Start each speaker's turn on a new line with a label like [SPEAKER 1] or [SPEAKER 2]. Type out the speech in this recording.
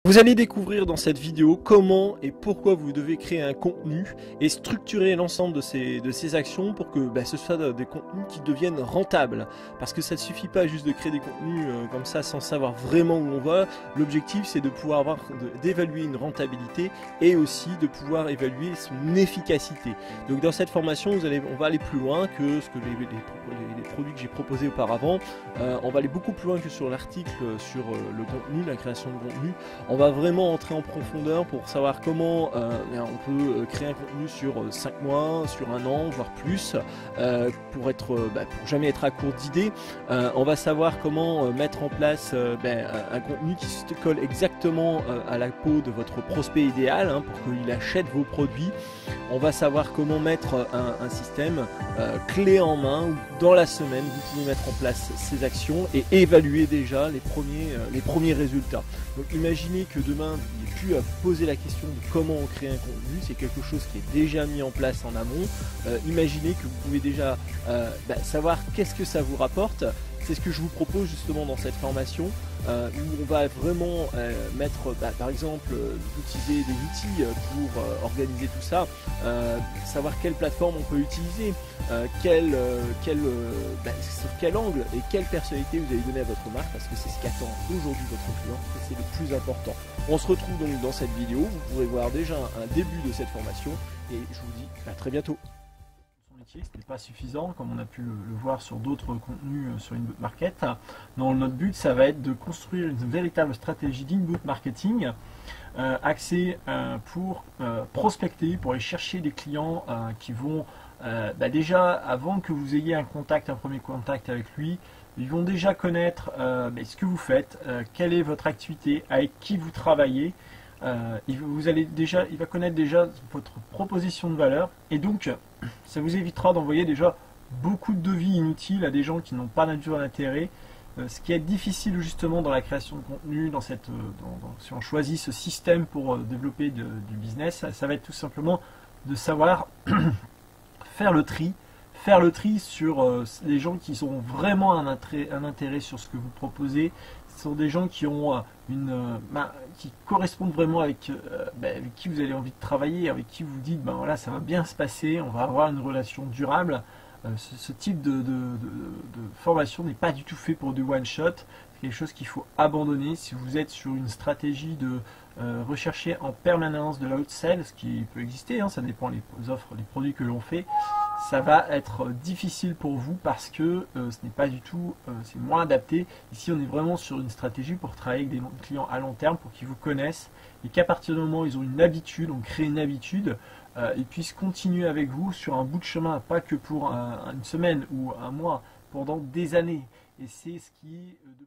[SPEAKER 1] Vous allez découvrir dans cette vidéo comment et pourquoi vous devez créer un contenu et structurer l'ensemble de ces actions pour que ce soit des contenus qui deviennent rentables. Parce que ça ne suffit pas juste de créer des contenus comme ça sans savoir vraiment où on va. L'objectif c'est de pouvoir d'évaluer une rentabilité et aussi de pouvoir évaluer son efficacité. Donc dans cette formation on va aller plus loin que ce que les produits que j'ai proposés auparavant. On va aller beaucoup plus loin que sur l'article sur le contenu, la création de contenu. On va vraiment entrer en profondeur pour savoir comment on peut créer un contenu sur 5 mois, sur un an, voire plus, pour jamais être à court d'idées. On va savoir comment mettre en place un contenu qui se colle exactement à la peau de votre prospect idéal pour qu'il achète vos produits. On va savoir comment mettre un système clé en main où dans la semaine vous pouvez mettre en place ces actions et évaluer déjà les premiers résultats. Donc imaginez que demain vous n'ayez plus à vous poser la question de comment on crée un contenu, c'est quelque chose qui est déjà mis en place en amont. Imaginez que vous pouvez déjà savoir qu'est-ce que ça vous rapporte. C'est ce que je vous propose justement dans cette formation où on va vraiment mettre par exemple utiliser des outils pour organiser tout ça, savoir quelle plateforme on peut utiliser, sur quel angle et quelle personnalité vous allez donner à votre marque, parce que c'est ce qu'attend aujourd'hui votre client et c'est le plus important. On se retrouve donc dans cette vidéo, vous pourrez voir déjà un début de cette formation et je vous dis à très bientôt. Ce n'est pas suffisant comme on a pu le voir sur d'autres contenus sur Inbound Market. Non, notre but ça va être de construire une véritable stratégie d'inbound marketing axée pour prospecter, pour aller chercher des clients qui vont déjà avant que vous ayez un premier contact avec lui, ils vont déjà connaître ce que vous faites, quelle est votre activité, avec qui vous travaillez. Il va connaître déjà votre proposition de valeur et donc ça vous évitera d'envoyer déjà beaucoup de devis inutiles à des gens qui n'ont pas d'intérêt. Ce qui est difficile justement dans la création de contenu, si on choisit ce système pour développer du business, ça va être tout simplement de savoir faire le tri sur les gens qui ont vraiment un intérêt sur ce que vous proposez. Ce sont des gens qui ont qui correspondent vraiment avec qui vous avez envie de travailler, avec qui vous dites voilà, ça va bien se passer, on va avoir une relation durable. Ce type de formation n'est pas du tout fait pour du one shot. C'est quelque chose qu'il faut abandonner si vous êtes sur une stratégie de rechercher en permanence de l'outsell, ce qui peut exister, ça dépend des offres, des produits que l'on fait. Ça va être difficile pour vous parce que ce n'est pas du tout, c'est moins adapté. Ici on est vraiment sur une stratégie pour travailler avec des clients à long terme, pour qu'ils vous connaissent et qu'à partir du moment où ils ont une habitude, on crée une habitude, ils puissent continuer avec vous sur un bout de chemin, pas que pour une semaine ou un mois, pendant des années. Et c'est ce qui est de